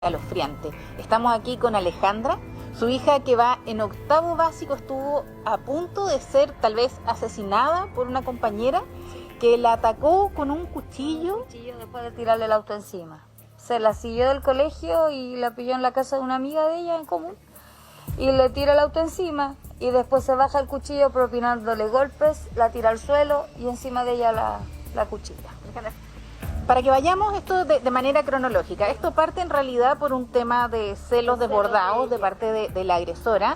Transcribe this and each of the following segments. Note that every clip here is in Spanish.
Escalofriante. Estamos aquí con Alejandra, su hija que va en octavo básico, estuvo a punto de ser tal vez asesinada por una compañera que la atacó con un cuchillo. Después de tirarle el auto encima. Se la siguió del colegio y la pilló en la casa de una amiga de ella en común y le tira el auto encima y después se baja el cuchillo propinándole golpes, la tira al suelo y encima de ella la cuchilla. Para que vayamos esto de manera cronológica, esto parte en realidad por un tema de celos desbordados de parte de la agresora.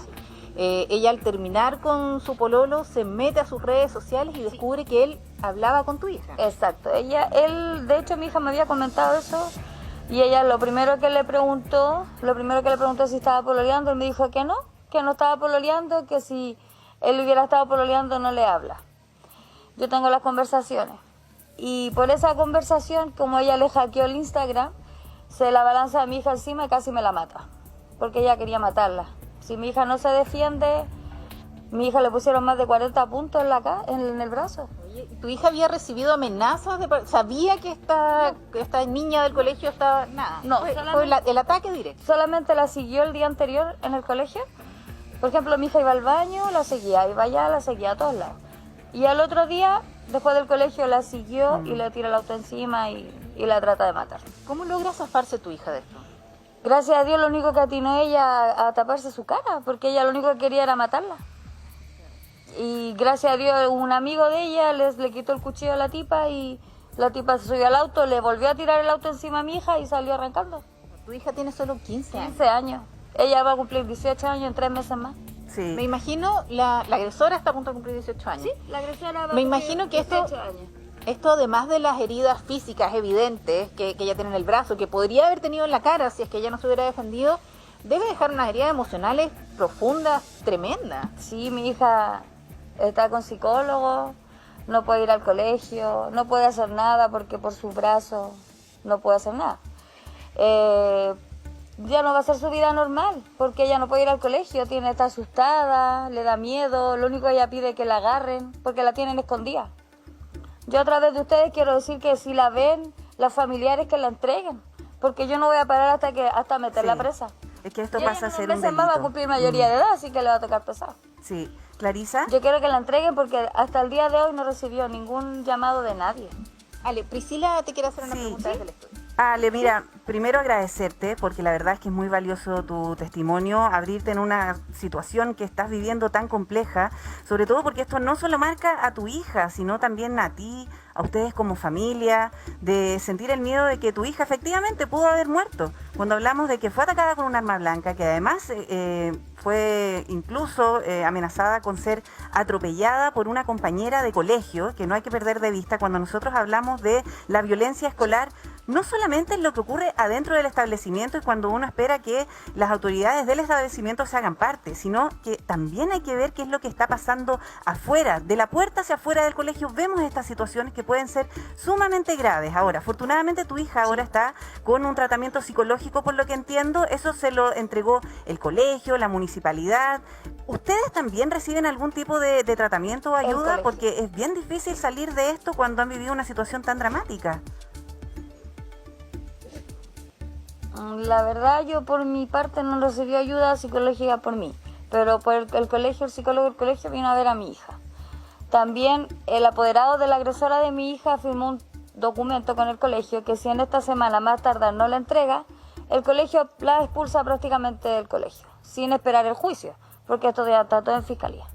Ella al terminar con su pololo se mete a sus redes sociales y descubre que él hablaba con tu hija. Exacto, de hecho mi hija me había comentado eso y ella lo primero que le preguntó si estaba pololeando, él me dijo que no estaba pololeando, que si él hubiera estado pololeando no le habla. Yo tengo las conversaciones. Y por esa conversación, como ella le hackeó el Instagram, se la balanza a mi hija encima y casi me la mata. Porque ella quería matarla. Si mi hija no se defiende, mi hija le pusieron más de 40 puntos en el brazo. Oye, ¿tu hija había recibido amenazas? ¿Sabía que esta niña del colegio estaba...? Nada, no, fue el ataque directo. Solamente la siguió el día anterior en el colegio. Por ejemplo, mi hija iba al baño, la seguía, iba allá, la seguía a todos lados. Y al otro día, después del colegio, la siguió y le tira el auto encima y la trata de matar. ¿Cómo logra zafarse tu hija de esto? Gracias a Dios, lo único que atinó ella a taparse su cara, porque ella lo único que quería era matarla. Y gracias a Dios, un amigo de ella le quitó el cuchillo a la tipa y la tipa se subió al auto, le volvió a tirar el auto encima a mi hija y salió arrancando. Tu hija tiene solo 15 años. 15 años. Ella va a cumplir 18 años en 3 meses más. Sí. Me imagino, la agresora está a punto de cumplir 18 años. Sí, la agresora va Me imagino que esto además de las heridas físicas evidentes que ella tiene en el brazo, que podría haber tenido en la cara si es que ella no se hubiera defendido, debe dejar unas heridas emocionales profundas, tremendas. Sí, mi hija está con psicólogo, no puede ir al colegio, no puede hacer nada porque por su brazo no puede hacer nada. Ya no va a ser su vida normal, porque ella no puede ir al colegio, está asustada, le da miedo, lo único que ella pide es que la agarren, porque la tienen escondida. Yo a través de ustedes quiero decir que si la ven, los familiares que la entreguen, porque yo no voy a parar hasta meterla presa. Es que esto pasa a ser un delito. Más va a cumplir mayoría de edad, así que le va a tocar pesado. Sí. ¿Clarisa? Yo quiero que la entreguen porque hasta el día de hoy no recibió ningún llamado de nadie. Ale, Priscila te quiere hacer una pregunta desde el estudio. Ale, mira, primero agradecerte porque la verdad es que es muy valioso tu testimonio, abrirte en una situación que estás viviendo tan compleja, sobre todo porque esto no solo marca a tu hija, sino también a ti, a ustedes como familia, de sentir el miedo de que tu hija efectivamente pudo haber muerto. Cuando hablamos de que fue atacada con un arma blanca, que además fue incluso amenazada con ser atropellada por una compañera de colegio, que no hay que perder de vista cuando nosotros hablamos de la violencia escolar, no solamente es lo que ocurre adentro del establecimiento y cuando uno espera que las autoridades del establecimiento se hagan parte, sino que también hay que ver qué es lo que está pasando afuera, de la puerta hacia afuera del colegio. Vemos estas situaciones que pueden ser sumamente graves. Ahora, afortunadamente tu hija ahora está con un tratamiento psicológico, por lo que entiendo, eso se lo entregó el colegio, la municipalidad. ¿Ustedes también reciben algún tipo de tratamiento o ayuda? Porque es bien difícil salir de esto cuando han vivido una situación tan dramática. La verdad, yo por mi parte no recibí ayuda psicológica por mí, pero por el colegio, el psicólogo del colegio vino a ver a mi hija. También el apoderado de la agresora de mi hija firmó un documento con el colegio que si en esta semana más tardar no la entrega, el colegio la expulsa prácticamente del colegio, sin esperar el juicio, porque esto ya está todo en fiscalía.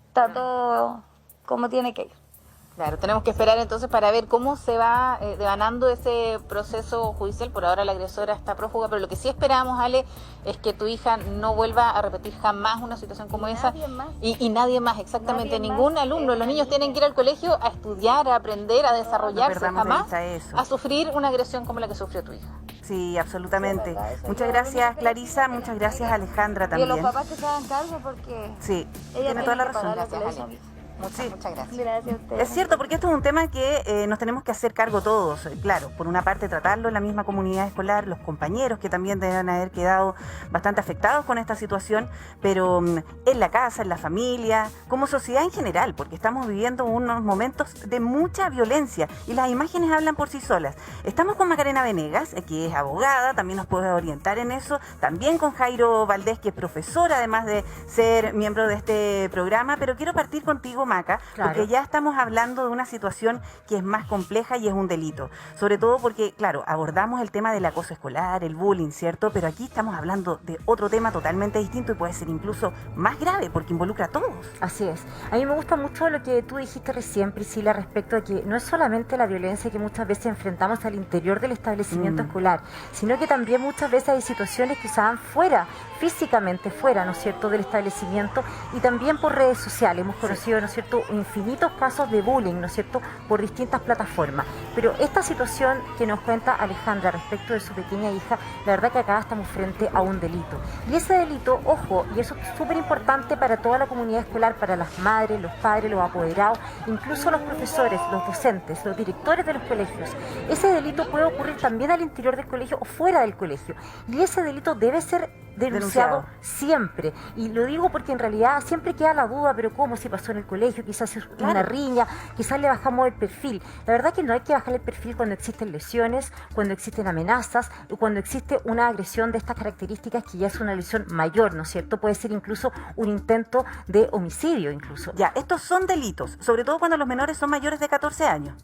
Está todo como tiene que ir. Claro, tenemos que esperar entonces para ver cómo se va devanando ese proceso judicial. Por ahora la agresora está prófuga, pero lo que sí esperamos, Ale, es que tu hija no vuelva a repetir jamás una situación como esa. Y nadie más, exactamente, ningún alumno. Los niños tienen que ir al colegio a estudiar, a aprender, a desarrollarse, jamás a sufrir una agresión como la que sufrió tu hija. Sí, absolutamente. Muchas gracias, Clarisa, muchas gracias, Alejandra, también. Y los papás que se hagan cargo porque sí, tiene toda la razón. Gracias, Ale. Muchas gracias. Gracias a ustedes. Es cierto, porque esto es un tema que nos tenemos que hacer cargo todos. Claro, por una parte tratarlo en la misma comunidad escolar, los compañeros que también deben haber quedado bastante afectados con esta situación, pero en la casa, en la familia, como sociedad en general, porque estamos viviendo unos momentos de mucha violencia y las imágenes hablan por sí solas. Estamos con Macarena Venegas, que es abogada, también nos puede orientar en eso, también con Jairo Valdés, que es profesora, además de ser miembro de este programa, pero quiero partir contigo, Maca, Claro. porque ya estamos hablando de una situación que es más compleja y es un delito, sobre todo porque, claro, abordamos el tema del acoso escolar, el bullying, ¿cierto? Pero aquí estamos hablando de otro tema totalmente distinto y puede ser incluso más grave porque involucra a todos. Así es. A mí me gusta mucho lo que tú dijiste recién, Priscila, respecto a que no es solamente la violencia que muchas veces enfrentamos al interior del establecimiento escolar, sino que también muchas veces hay situaciones que se dan fuera, físicamente fuera, ¿no es cierto?, del establecimiento y también por redes sociales. Hemos conocido, ¿no es cierto?, infinitos casos de bullying, ¿no es cierto?, por distintas plataformas. Pero esta situación que nos cuenta Alejandra respecto de su pequeña hija, la verdad que acá estamos frente a un delito. Y ese delito, ojo, y eso es súper importante para toda la comunidad escolar, para las madres, los padres, los apoderados, incluso los profesores, los docentes, los directores de los colegios. Ese delito puede ocurrir también al interior del colegio o fuera del colegio. Y ese delito debe ser denunciado siempre. Y lo digo porque en realidad siempre queda la duda, pero ¿cómo? Si pasó en el colegio, quizás es una riña, quizás le bajamos el perfil. La verdad que no hay que bajar el perfil cuando existen lesiones, cuando existen amenazas, y cuando existe una agresión de estas características que ya es una lesión mayor, ¿no es cierto? Puede ser incluso un intento de homicidio incluso. Ya, estos son delitos, sobre todo cuando los menores son mayores de 14 años.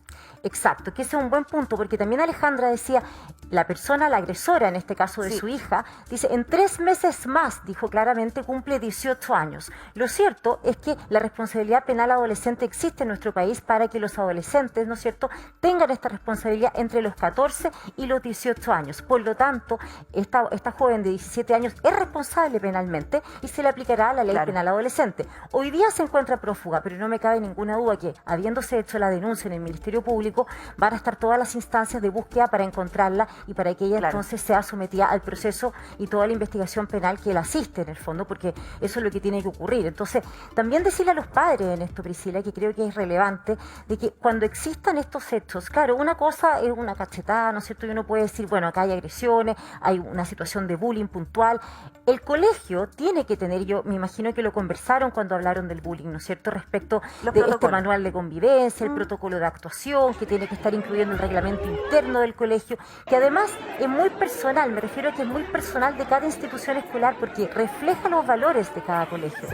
Exacto, que ese es un buen punto, porque también Alejandra decía, la persona, la agresora en este caso de su hija, dice, en 3 meses más, dijo claramente, cumple 18 años. Lo cierto es que la responsabilidad penal adolescente existe en nuestro país para que los adolescentes, ¿no es cierto?, tengan esta responsabilidad entre los 14 y los 18 años. Por lo tanto, esta joven de 17 años es responsable penalmente y se le aplicará la ley penal adolescente. Hoy día se encuentra prófuga, pero no me cabe ninguna duda que, habiéndose hecho la denuncia en el Ministerio Público, van a estar todas las instancias de búsqueda para encontrarla y para que ella entonces sea sometida al proceso y toda la investigación penal que la asiste en el fondo, porque eso es lo que tiene que ocurrir. Entonces, también decirle a los padres en esto, Priscila, que creo que es relevante, de que cuando existan estos hechos, claro, una cosa es una cachetada, ¿no es cierto? Y uno puede decir, bueno, acá hay agresiones, hay una situación de bullying puntual. El colegio tiene que tener, yo me imagino que lo conversaron cuando hablaron del bullying, ¿no es cierto?, respecto de este manual de convivencia, el protocolo de actuación, que tiene que estar incluyendo el reglamento interno del colegio, que además es muy personal, me refiero a que es muy personal de cada institución escolar porque refleja los valores de cada colegio.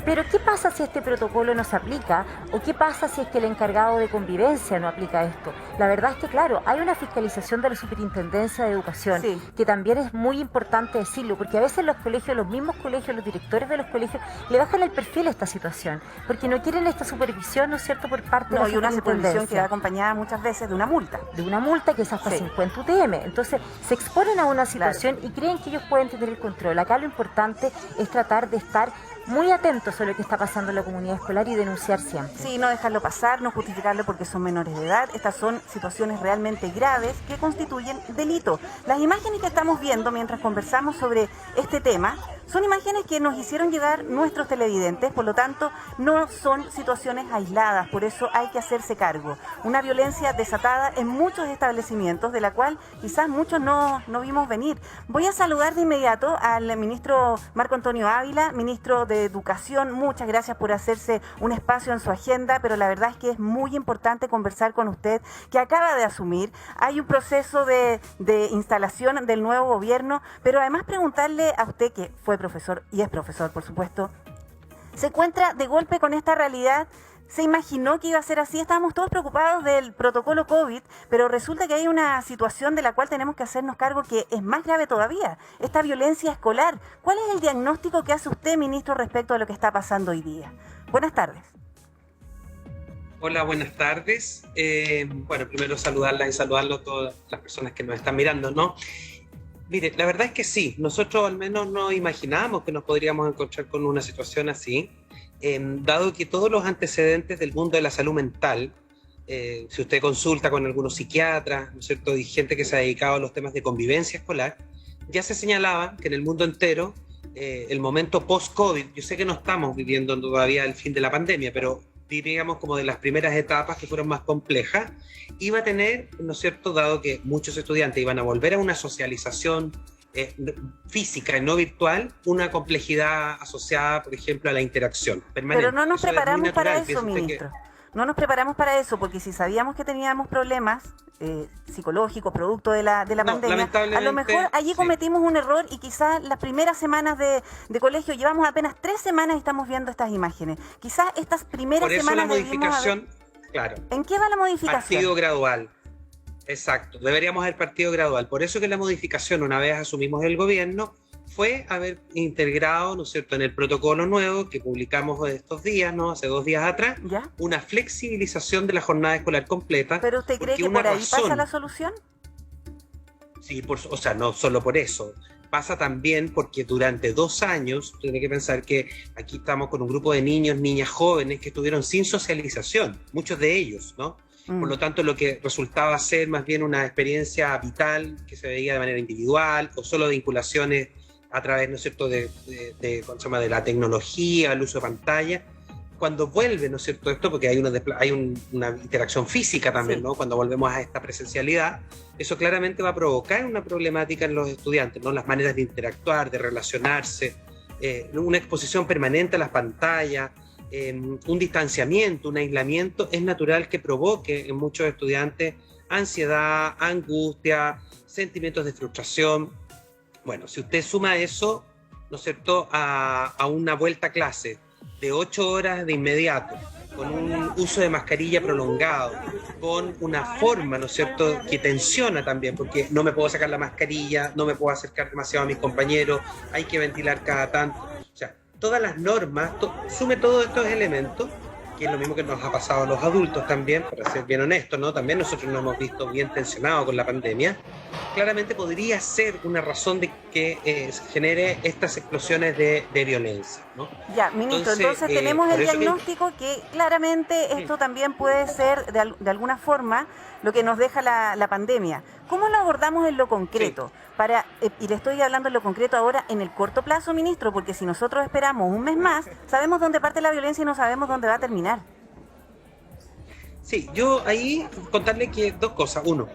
Pero ¿qué pasa si este protocolo no se aplica? ¿O qué pasa si es que el encargado de convivencia no aplica esto? La verdad es que, claro, hay una fiscalización de la Superintendencia de Educación, que también es muy importante decirlo, porque a veces los colegios, los mismos colegios, los directores de los colegios, le bajan el perfil a esta situación, porque no quieren esta supervisión, ¿no es cierto?, por parte de la y una supervisión Superintendencia. que va acompañada muchas veces de una multa. De una multa que es hasta 50 UTM. Entonces, se exponen a una situación y creen que ellos pueden tener el control. Acá lo importante es tratar de estar muy atentos a lo que está pasando en la comunidad escolar y denunciar siempre. Sí, no dejarlo pasar, no justificarlo porque son menores de edad. Estas son situaciones realmente graves que constituyen delito. Las imágenes que estamos viendo mientras conversamos sobre este tema son imágenes que nos hicieron llegar nuestros televidentes, por lo tanto no son situaciones aisladas, por eso hay que hacerse cargo. Una violencia desatada en muchos establecimientos, de la cual quizás muchos no vimos venir. Voy a saludar de inmediato al ministro Marco Antonio Ávila, ministro de Educación. Muchas gracias por hacerse un espacio en su agenda, pero la verdad es que es muy importante conversar con usted, que acaba de asumir. Hay un proceso de instalación del nuevo gobierno, pero además preguntarle a usted, que fue profesor y es profesor, por supuesto, ¿se encuentra de golpe con esta realidad? ¿Se imaginó que iba a ser así? Estábamos todos preocupados del protocolo COVID, pero resulta que hay una situación de la cual tenemos que hacernos cargo que es más grave todavía, esta violencia escolar. ¿Cuál es el diagnóstico que hace usted, ministro, respecto a lo que está pasando hoy día? Buenas tardes. Hola, buenas tardes. Bueno, primero saludarla y saludarlo a todas las personas que nos están mirando, ¿no? Mire, la verdad es que sí, nosotros al menos no imaginábamos que nos podríamos encontrar con una situación así, dado que todos los antecedentes del mundo de la salud mental, si usted consulta con algunos psiquiatras, ¿no es cierto?, y gente que se ha dedicado a los temas de convivencia escolar, ya se señalaba que en el mundo entero, el momento post-COVID, yo sé que no estamos viviendo todavía el fin de la pandemia, pero diríamos, como de las primeras etapas que fueron más complejas, iba a tener, ¿no es cierto?, dado que muchos estudiantes iban a volver a una socialización física y no virtual, una complejidad asociada, por ejemplo, a la interacción permanente. Pero no nos Eso es muy preparamos para natural, eso, ministro. No nos preparamos para eso, porque si sabíamos que teníamos problemas psicológicos, producto de la pandemia, a lo mejor allí sí, cometimos un error y quizás las primeras semanas de colegio, llevamos apenas 3 semanas y estamos viendo estas imágenes. Quizás estas primeras por eso semanas la modificación, claro. ¿En qué va la modificación? Partido gradual. Exacto, deberíamos haber partido gradual. Por eso que la modificación, una vez asumimos el gobierno, fue haber integrado, ¿no es cierto?, en el protocolo nuevo que publicamos estos días, ¿no?, hace 2 días atrás, ¿Ya? una flexibilización de la jornada escolar completa. ¿Pero usted cree que por ahí pasa la solución? Sí, o sea, no solo por eso. Pasa también porque durante 2 años, tiene que pensar que aquí estamos con un grupo de niños, niñas jóvenes que estuvieron sin socialización, muchos de ellos, ¿no? Por lo tanto, lo que resultaba ser más bien una experiencia vital que se veía de manera individual o solo de vinculaciones a través, ¿no es cierto?, ¿cómo se llama?, de la tecnología, el uso de pantalla. Cuando vuelve, ¿no es cierto?, esto, porque hay una interacción física también, sí, ¿no?, cuando volvemos a esta presencialidad, eso claramente va a provocar una problemática en los estudiantes, ¿no?, las maneras de interactuar, de relacionarse, una exposición permanente a las pantallas, un distanciamiento, un aislamiento, es natural que provoque en muchos estudiantes ansiedad, angustia, sentimientos de frustración. Bueno, si usted suma eso, ¿no es cierto?, a una vuelta a clase de 8 horas de inmediato, con un uso de mascarilla prolongado, con una forma, ¿no es cierto?, que tensiona también, porque no me puedo sacar la mascarilla, no me puedo acercar demasiado a mis compañeros, hay que ventilar cada tanto. O sea, todas las normas, sume todos estos elementos, que es lo mismo que nos ha pasado a los adultos también, para ser bien honestos, ¿no? También nosotros nos hemos visto bien tensionados con la pandemia. Claramente podría ser una razón de que se genere estas explosiones de violencia, ¿no? Ya, ministro, entonces tenemos el diagnóstico que claramente esto también puede ser de alguna forma lo que nos deja la pandemia. ¿Cómo lo abordamos en lo concreto? Sí. Y le estoy hablando en lo concreto ahora en el corto plazo, ministro, porque si nosotros esperamos un mes más, sabemos dónde parte la violencia y no sabemos dónde va a terminar. Sí, yo ahí contarle que 2 cosas. Uno,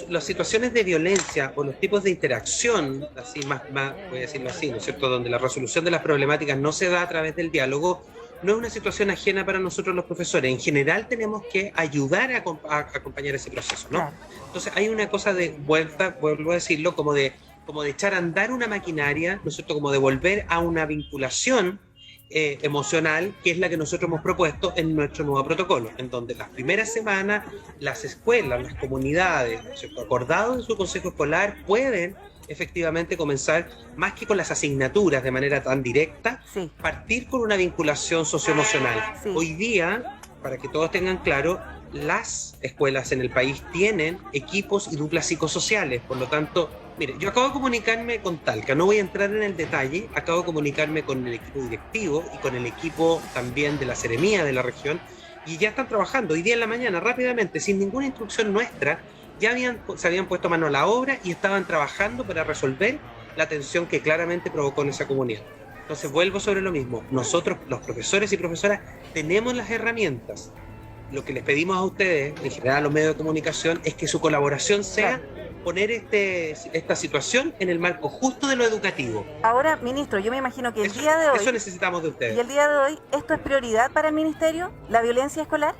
las situaciones de violencia o los tipos de interacción, así más voy a decirlo así, ¿no es cierto?, donde la resolución de las problemáticas no se da a través del diálogo, no es una situación ajena para nosotros los profesores. En general tenemos que ayudar a acompañar ese proceso, ¿no? Claro. Entonces hay una cosa de vuelta, vuelvo a decirlo, como de echar a andar una maquinaria, ¿no es cierto?, como de volver a una vinculación emocional, que es la que nosotros hemos propuesto en nuestro nuevo protocolo, en donde las primeras semanas las escuelas, las comunidades, ¿no es cierto?, acordados en su consejo escolar, pueden efectivamente comenzar, más que con las asignaturas de manera tan directa, sí, partir con una vinculación socioemocional. Sí. Hoy día, para que todos tengan claro, las escuelas en el país tienen equipos y duplas psicosociales, por lo tanto, mire, yo acabo de comunicarme con Talca, no voy a entrar en el detalle, acabo de comunicarme con el equipo directivo y con el equipo también de la Seremía de la región, y ya están trabajando hoy día en la mañana rápidamente, sin ninguna instrucción nuestra, ya se habían puesto mano a la obra y estaban trabajando para resolver la tensión que claramente provocó en esa comunidad. Entonces vuelvo sobre lo mismo, nosotros los profesores y profesoras tenemos las herramientas. Lo que les pedimos a ustedes, en general a los medios de comunicación, es que su colaboración sea poner esta situación en el marco justo de lo educativo. Ahora, ministro, yo me imagino que el día de hoy... Eso necesitamos de ustedes. ¿Y el día de hoy esto es prioridad para el ministerio, la violencia escolar?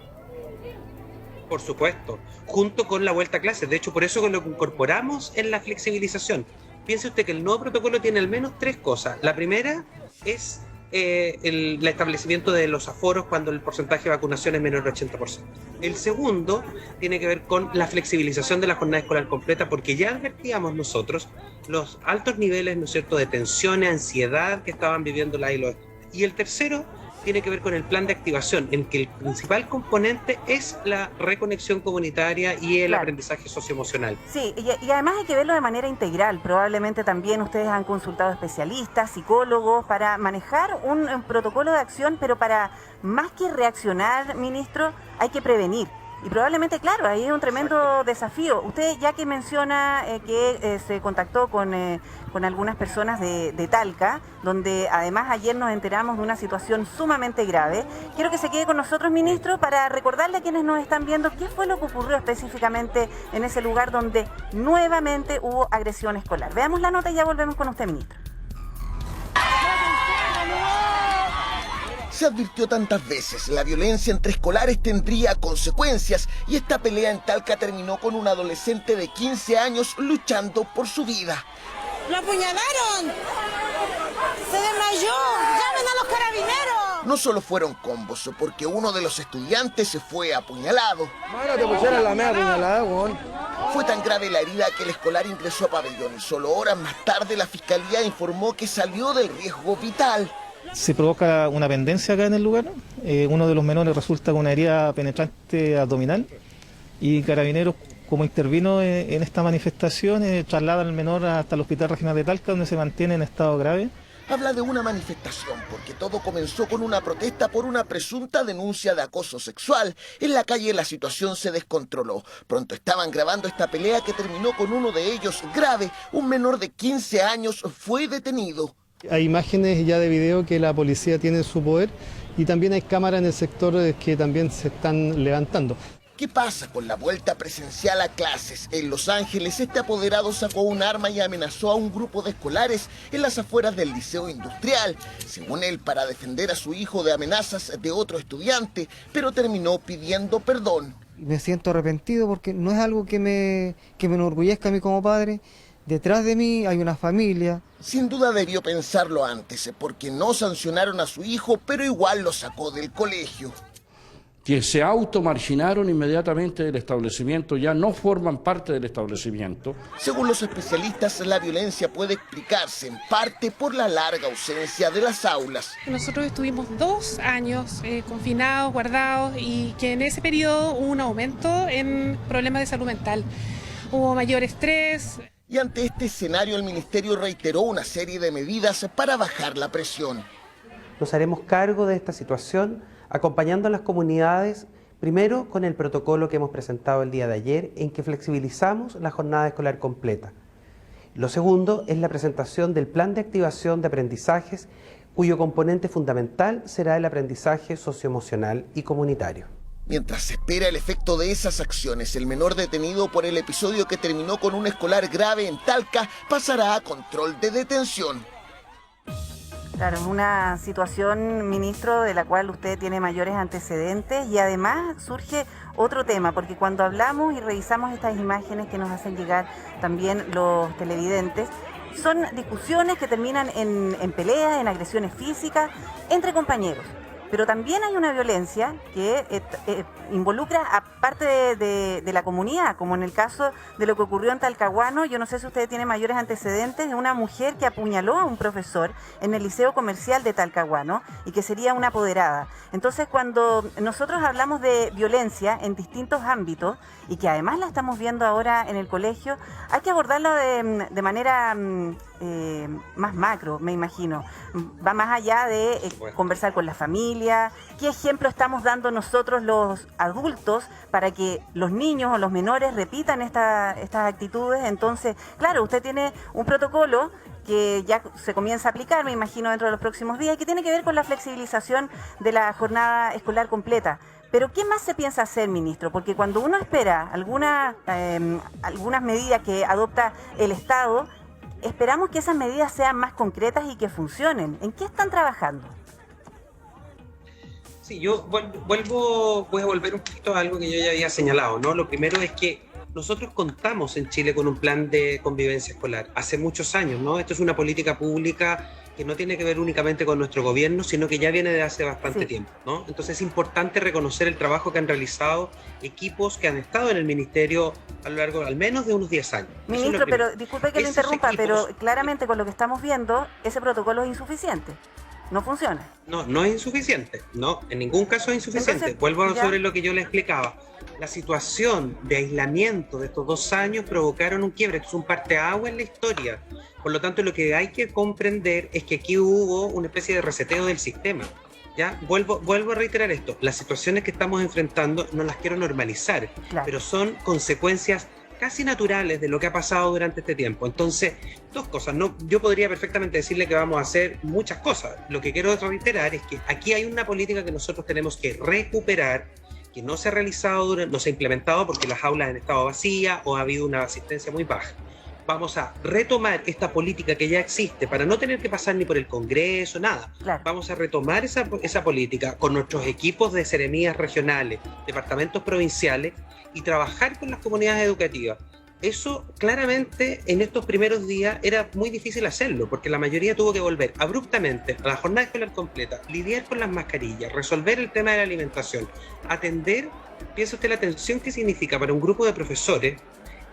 Por supuesto, junto con la vuelta a clases. De hecho, por eso lo incorporamos en la flexibilización. Piense usted que el nuevo protocolo tiene al menos 3 cosas. La primera es el establecimiento de los aforos cuando el porcentaje de vacunación es menor del 80%. El segundo tiene que ver con la flexibilización de la jornada escolar completa, porque ya advertíamos nosotros los altos niveles, ¿no es cierto?, de tensión, ansiedad que estaban viviendo la y los estudiantes. Y el tercero tiene que ver con el plan de activación, en que el principal componente es la reconexión comunitaria y el aprendizaje socioemocional. Sí, y además hay que verlo de manera integral. Probablemente también ustedes han consultado especialistas, psicólogos, para manejar un protocolo de acción, pero para más que reaccionar, ministro, hay que prevenir. Y probablemente, claro, ahí es un tremendo desafío. Usted, ya que menciona que se contactó con algunas personas de Talca, donde además ayer nos enteramos de una situación sumamente grave, quiero que se quede con nosotros, ministro, para recordarle a quienes nos están viendo qué fue lo que ocurrió específicamente en ese lugar donde nuevamente hubo agresión escolar. Veamos la nota y ya volvemos con usted, ministro. Se advirtió tantas veces, la violencia entre escolares tendría consecuencias y esta pelea en Talca terminó con un adolescente de 15 años luchando por su vida. ¡Lo apuñalaron! ¡Se desmayó! ¡Llamen a los carabineros! No solo fueron combos, porque uno de los estudiantes se fue apuñalado. Fue tan grave la herida que el escolar ingresó a pabellón y solo horas más tarde la fiscalía informó que salió del riesgo vital. Se provoca una pendencia acá en el lugar. Uno de los menores resulta con una herida penetrante abdominal y Carabineros, como intervino en esta manifestación, traslada al menor hasta el Hospital Regional de Talca, donde se mantiene en estado grave. Habla de una manifestación porque todo comenzó con una protesta por una presunta denuncia de acoso sexual. En la calle la situación se descontroló. Pronto estaban grabando esta pelea que terminó con uno de ellos grave. Un menor de 15 años fue detenido. Hay imágenes ya de video que la policía tiene en su poder y también hay cámaras en el sector que también se están levantando. ¿Qué pasa con la vuelta presencial a clases? En Los Ángeles, este apoderado sacó un arma y amenazó a un grupo de escolares en las afueras del Liceo Industrial, según él, para defender a su hijo de amenazas de otro estudiante, pero terminó pidiendo perdón. Me siento arrepentido porque no es algo que me enorgullezca a mí como padre. Detrás de mí hay una familia. Sin duda debió pensarlo antes, porque no sancionaron a su hijo, pero igual lo sacó del colegio. Que se automarginaron inmediatamente del establecimiento, ya no forman parte del establecimiento. Según los especialistas, la violencia puede explicarse en parte por la larga ausencia de las aulas. Nosotros estuvimos 2 años confinados, guardados, y que en ese periodo hubo un aumento en problemas de salud mental. Hubo mayor estrés. Y ante este escenario, el Ministerio reiteró una serie de medidas para bajar la presión. Nos haremos cargo de esta situación, acompañando a las comunidades, primero con el protocolo que hemos presentado el día de ayer, en que flexibilizamos la jornada escolar completa. Lo segundo es la presentación del plan de activación de aprendizajes, cuyo componente fundamental será el aprendizaje socioemocional y comunitario. Mientras se espera el efecto de esas acciones, el menor detenido por el episodio que terminó con un escolar grave en Talca pasará a control de detención. Claro, es una situación, ministro, de la cual usted tiene mayores antecedentes y además surge otro tema, porque cuando hablamos y revisamos estas imágenes que nos hacen llegar también los televidentes, son discusiones que terminan en peleas, en agresiones físicas entre compañeros. Pero también hay una violencia que involucra a parte de la comunidad, como en el caso de lo que ocurrió en Talcahuano. Yo no sé si usted tiene mayores antecedentes, de una mujer que apuñaló a un profesor en el Liceo Comercial de Talcahuano y que sería una apoderada. Entonces, cuando nosotros hablamos de violencia en distintos ámbitos y que además la estamos viendo ahora en el colegio, hay que abordarlo de manera más macro, me imagino. Va más allá de conversar con la familia. ¿Qué ejemplo estamos dando nosotros los adultos para que los niños o los menores repitan estas actitudes? Entonces, claro, usted tiene un protocolo que ya se comienza a aplicar, me imagino, dentro de los próximos días, y que tiene que ver con la flexibilización de la jornada escolar completa. Pero ¿qué más se piensa hacer, ministro? Porque cuando uno espera algunas medidas que adopta el Estado, esperamos que esas medidas sean más concretas y que funcionen. ¿En qué están trabajando? Sí, yo voy a volver un poquito a algo que yo ya había señalado, ¿no? Lo primero es que nosotros contamos en Chile con un plan de convivencia escolar hace muchos años, ¿no? Esto es una política pública que no tiene que ver únicamente con nuestro gobierno, sino que ya viene de hace bastante tiempo, ¿no? Entonces es importante reconocer el trabajo que han realizado equipos que han estado en el ministerio a lo largo de al menos de unos 10 años. Ministro, pero disculpe que lo interrumpa, pero claramente con lo que estamos viendo, ese protocolo es insuficiente. No funciona. No, no es insuficiente. No, en ningún caso es insuficiente. Entonces, vuelvo sobre lo que yo le explicaba. La situación de aislamiento de estos 2 años provocaron un quiebre. Esto es un parteaguas en la historia. Por lo tanto, lo que hay que comprender es que aquí hubo una especie de reseteo del sistema. ¿Ya? Vuelvo a reiterar esto. Las situaciones que estamos enfrentando no las quiero normalizar, pero son consecuencias casi naturales de lo que ha pasado durante este tiempo. Entonces, dos cosas. Yo podría perfectamente decirle que vamos a hacer muchas cosas. Lo que quiero reiterar es que aquí hay una política que nosotros tenemos que recuperar, que no se ha realizado, no se ha implementado porque las aulas han estado vacías o ha habido una asistencia muy baja. Vamos a retomar esta política que ya existe para no tener que pasar ni por el Congreso, nada. Vamos a retomar esa política con nuestros equipos de seremías regionales, departamentos provinciales y trabajar con las comunidades educativas. Eso claramente en estos primeros días era muy difícil hacerlo porque la mayoría tuvo que volver abruptamente a la jornada escolar completa, lidiar con las mascarillas, resolver el tema de la alimentación, atender, piensa usted la atención que significa para un grupo de profesores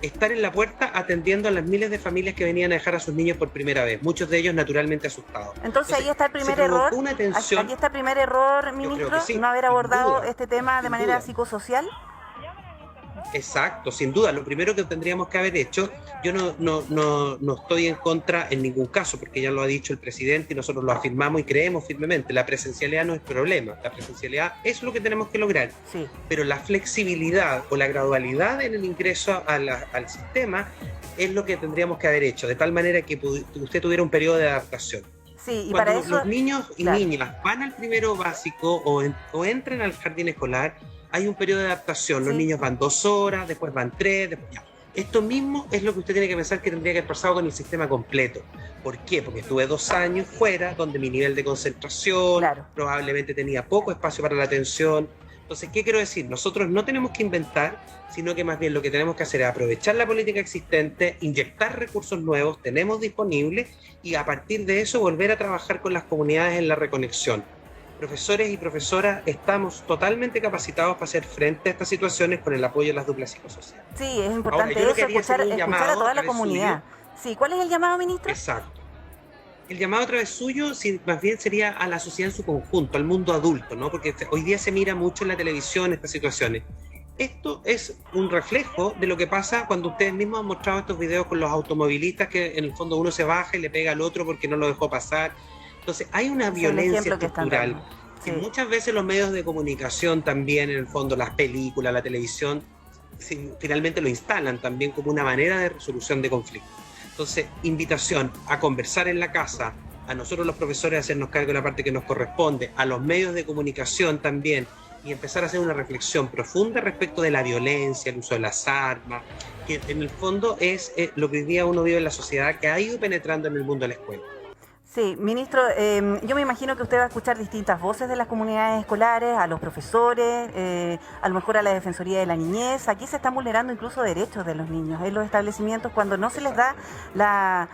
estar en la puerta atendiendo a las miles de familias que venían a dejar a sus niños por primera vez, muchos de ellos naturalmente asustados. Entonces ahí está el primer error, aquí está el primer error, ministro, sí, no haber abordado este tema de manera psicosocial. Exacto, sin duda. Lo primero que tendríamos que haber hecho, yo no estoy en contra en ningún caso, porque ya lo ha dicho el presidente y nosotros lo afirmamos y creemos firmemente, la presencialidad no es problema, la presencialidad es lo que tenemos que lograr, pero la flexibilidad o la gradualidad en el ingreso al sistema es lo que tendríamos que haber hecho, de tal manera que usted tuviera un periodo de adaptación. Sí, y cuando para eso, los niños y niñas van al primero básico o entran al jardín escolar, hay un periodo de adaptación. Los niños van 2 horas, después van 3, después ya. Esto mismo es lo que usted tiene que pensar que tendría que haber pasado con el sistema completo. ¿Por qué? Porque estuve 2 años fuera, donde mi nivel de concentración probablemente tenía poco espacio para la atención. Entonces, ¿qué quiero decir? Nosotros no tenemos que inventar, sino que más bien lo que tenemos que hacer es aprovechar la política existente, inyectar recursos nuevos, tenemos disponibles, y a partir de eso volver a trabajar con las comunidades en la reconexión. Profesores y profesoras estamos totalmente capacitados para hacer frente a estas situaciones con el apoyo de las duplas psicosociales. Sí, es importante eso, escuchar a toda la comunidad. Sí, ¿cuál es el llamado, ministro? Exacto. El llamado a través suyo más bien sería a la sociedad en su conjunto, al mundo adulto, ¿no? Porque hoy día se mira mucho en la televisión estas situaciones. Esto es un reflejo de lo que pasa cuando ustedes mismos han mostrado estos videos con los automovilistas, que en el fondo uno se baja y le pega al otro porque no lo dejó pasar. Entonces hay una violencia estructural que muchas veces los medios de comunicación también, en el fondo las películas, la televisión, finalmente lo instalan también como una manera de resolución de conflictos. Entonces, invitación a conversar en la casa, a nosotros los profesores a hacernos cargo de la parte que nos corresponde, a los medios de comunicación también, y empezar a hacer una reflexión profunda respecto de la violencia, el uso de las armas, que en el fondo es lo que hoy día uno vive en la sociedad, que ha ido penetrando en el mundo de la escuela. Sí, ministro, yo me imagino que usted va a escuchar distintas voces de las comunidades escolares, a los profesores, a lo mejor a la Defensoría de la Niñez. Aquí se están vulnerando incluso derechos de los niños en los establecimientos cuando no se les da la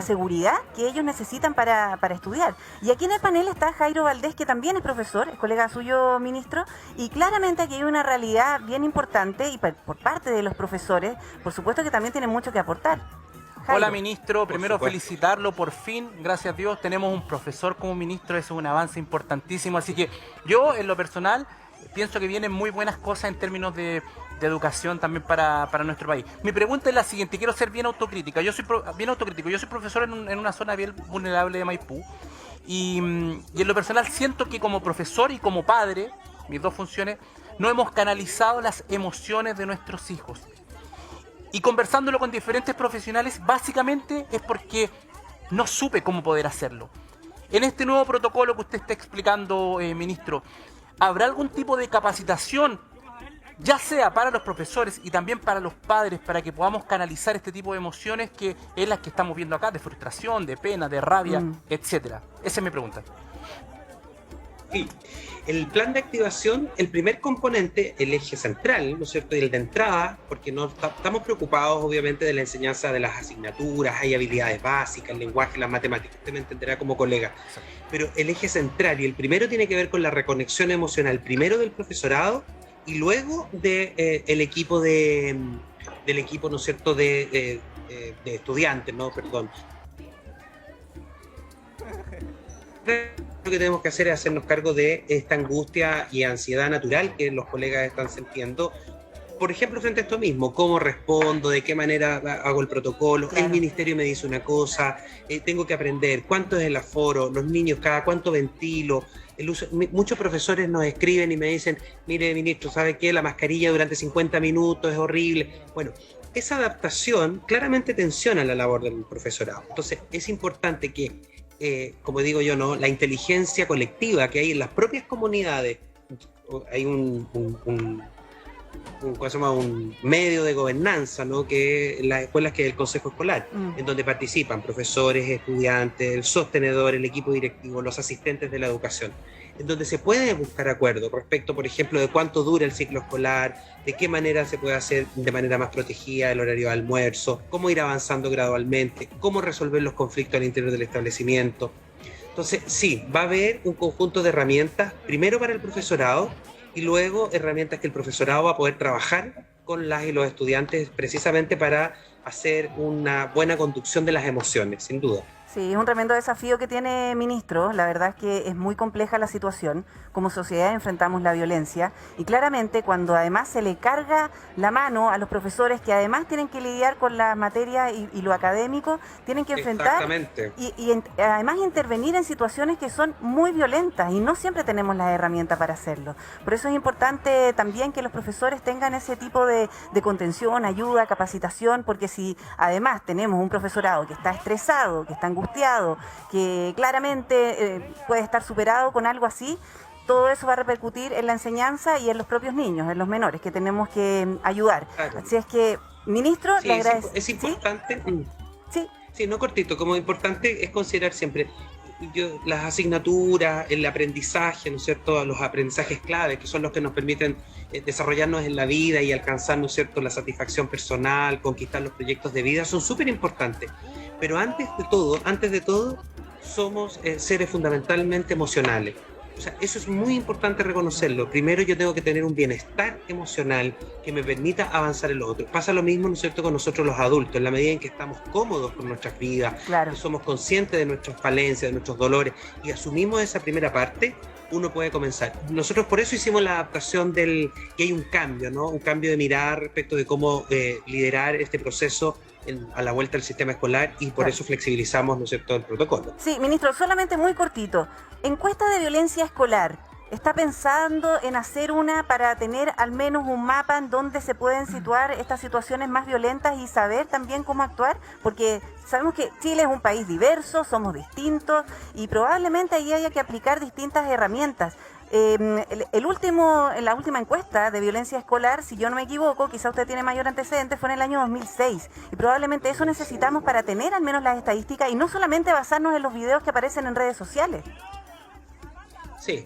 seguridad que ellos necesitan para estudiar. Y aquí en el panel está Jairo Valdés, que también es profesor, es colega suyo, ministro, y claramente aquí hay una realidad bien importante y por parte de los profesores, por supuesto que también tienen mucho que aportar. Hola, ministro. Primero felicitarlo, por fin, gracias a Dios, tenemos un profesor como ministro, eso es un avance importantísimo. Así que yo, en lo personal, pienso que vienen muy buenas cosas en términos de educación también para nuestro país. Mi pregunta es la siguiente, quiero ser bien autocrítica. Yo soy profesor en una zona bien vulnerable de Maipú, y en lo personal siento que como profesor y como padre, mis dos funciones, no hemos canalizado las emociones de nuestros hijos. Y conversándolo con diferentes profesionales, básicamente es porque no supe cómo poder hacerlo. En este nuevo protocolo que usted está explicando, ministro, ¿habrá algún tipo de capacitación, ya sea para los profesores y también para los padres, para que podamos canalizar este tipo de emociones que es las que estamos viendo acá, de frustración, de pena, de rabia, etcétera? Esa es mi pregunta. Sí. El plan de activación, el primer componente, el eje central, ¿no es cierto? Y el de entrada, porque no estamos preocupados obviamente de la enseñanza de las asignaturas, hay habilidades básicas, el lenguaje, las matemáticas, usted me entenderá como colega. Pero el eje central y el primero tiene que ver con la reconexión emocional, primero del profesorado y luego del equipo del equipo, ¿no es cierto?, de estudiantes, ¿no? Perdón. Lo que tenemos que hacer es hacernos cargo de esta angustia y ansiedad natural que los colegas están sintiendo. Por ejemplo, frente a esto mismo, ¿cómo respondo? ¿De qué manera hago el protocolo? Claro. El ministerio me dice una cosa, tengo que aprender, ¿cuánto es el aforo? Los niños, ¿cada cuánto ventilo? Muchos profesores nos escriben y me dicen, mire, ministro, ¿sabe qué? La mascarilla durante 50 minutos es horrible. Bueno, esa adaptación claramente tensiona la labor del profesorado. Entonces, es importante que, como digo yo, ¿no? La inteligencia colectiva que hay en las propias comunidades, hay un medio de gobernanza, ¿no? Que las escuelas, que es el Consejo Escolar, en donde participan profesores, estudiantes, el sostenedor, el equipo directivo, los asistentes de la educación, en donde se puede buscar acuerdos respecto, por ejemplo, de cuánto dura el ciclo escolar, de qué manera se puede hacer de manera más protegida el horario de almuerzo, cómo ir avanzando gradualmente, cómo resolver los conflictos al interior del establecimiento. Entonces, sí, va a haber un conjunto de herramientas, primero para el profesorado, y luego herramientas que el profesorado va a poder trabajar con las y los estudiantes precisamente para hacer una buena conducción de las emociones, sin duda. Sí, es un tremendo desafío que tiene, ministro. La verdad es que es muy compleja la situación. Como sociedad enfrentamos la violencia y claramente cuando además se le carga la mano a los profesores que además tienen que lidiar con la materia y lo académico, tienen que enfrentar y además intervenir en situaciones que son muy violentas y no siempre tenemos las herramientas para hacerlo. Por eso es importante también que los profesores tengan ese tipo de contención, ayuda, capacitación, porque si además tenemos un profesorado que está estresado, que está angustiado, que claramente puede estar superado con algo así, todo eso va a repercutir en la enseñanza y en los propios niños, en los menores, que tenemos que ayudar. Claro. Así es que, ministro, sí, le agradezco. Es importante, ¿Sí? Sí, no cortito, como importante es considerar siempre las asignaturas, el aprendizaje, ¿no es cierto?, los aprendizajes claves, que son los que nos permiten desarrollarnos en la vida y alcanzar, ¿no es cierto?, la satisfacción personal, conquistar los proyectos de vida, son súper importantes. Pero antes de todo, somos seres fundamentalmente emocionales. O sea, eso es muy importante reconocerlo. Primero yo tengo que tener un bienestar emocional que me permita avanzar en lo otro. Pasa lo mismo, ¿no es cierto?, con nosotros los adultos, en la medida en que estamos cómodos con nuestras vidas, claro, que somos conscientes de nuestras falencias, de nuestros dolores, y asumimos esa primera parte, uno puede comenzar. Nosotros por eso hicimos la adaptación que hay un cambio, ¿no? Un cambio de mirar respecto de cómo liderar este proceso a la vuelta del sistema escolar, y por eso flexibilizamos, ¿no es cierto?, el protocolo. Sí, ministro, solamente muy cortito. Encuesta de violencia escolar. ¿Está pensando en hacer una para tener al menos un mapa en donde se pueden situar estas situaciones más violentas y saber también cómo actuar? Porque sabemos que Chile es un país diverso, somos distintos y probablemente ahí haya que aplicar distintas herramientas. En la última encuesta de violencia escolar, si yo no me equivoco, quizá usted tiene mayor antecedente, fue en el año 2006 y probablemente eso necesitamos para tener al menos las estadísticas y no solamente basarnos en los videos que aparecen en redes sociales. Sí,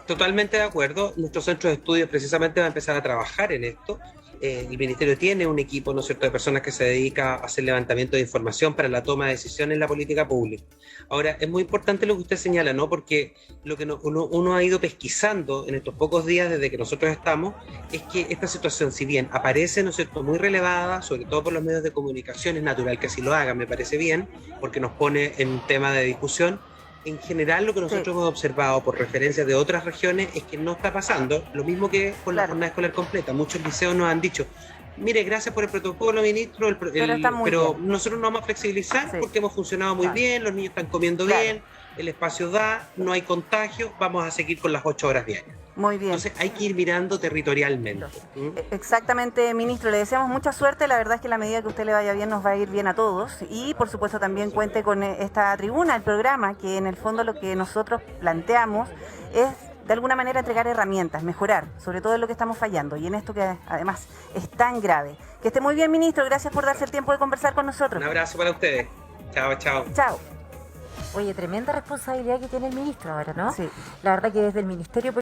totalmente de acuerdo. Nuestro centro de estudios precisamente va a empezar a trabajar en esto. El Ministerio tiene un equipo, ¿no es cierto?, de personas que se dedica a hacer levantamiento de información para la toma de decisiones en la política pública. Ahora, es muy importante lo que usted señala, ¿no?, porque lo que uno ha ido pesquisando en estos pocos días desde que nosotros estamos es que esta situación, si bien aparece, ¿no es cierto?, muy relevada, sobre todo por los medios de comunicación, es natural que así lo hagan, me parece bien, porque nos pone en un tema de discusión. En general, lo que nosotros hemos observado por referencias de otras regiones es que no está pasando lo mismo que con la jornada escolar completa. Muchos liceos nos han dicho, mire, gracias por el protocolo, ministro, pero nosotros no vamos a flexibilizar porque hemos funcionado muy bien, los niños están comiendo bien, el espacio da, no hay contagio, vamos a seguir con las 8 horas diarias. Muy bien. Entonces hay que ir mirando territorialmente. Exactamente, ministro. Le deseamos mucha suerte. La verdad es que la medida que usted le vaya bien nos va a ir bien a todos. Y por supuesto también cuente con esta tribuna, el programa, que en el fondo lo que nosotros planteamos es de alguna manera entregar herramientas, mejorar, sobre todo en lo que estamos fallando y en esto que además es tan grave. Que esté muy bien, ministro. Gracias por darse el tiempo de conversar con nosotros. Un abrazo para ustedes. Chao. Chao. Oye, tremenda responsabilidad que tiene el ministro ahora, ¿no? Sí. La verdad que desde el ministerio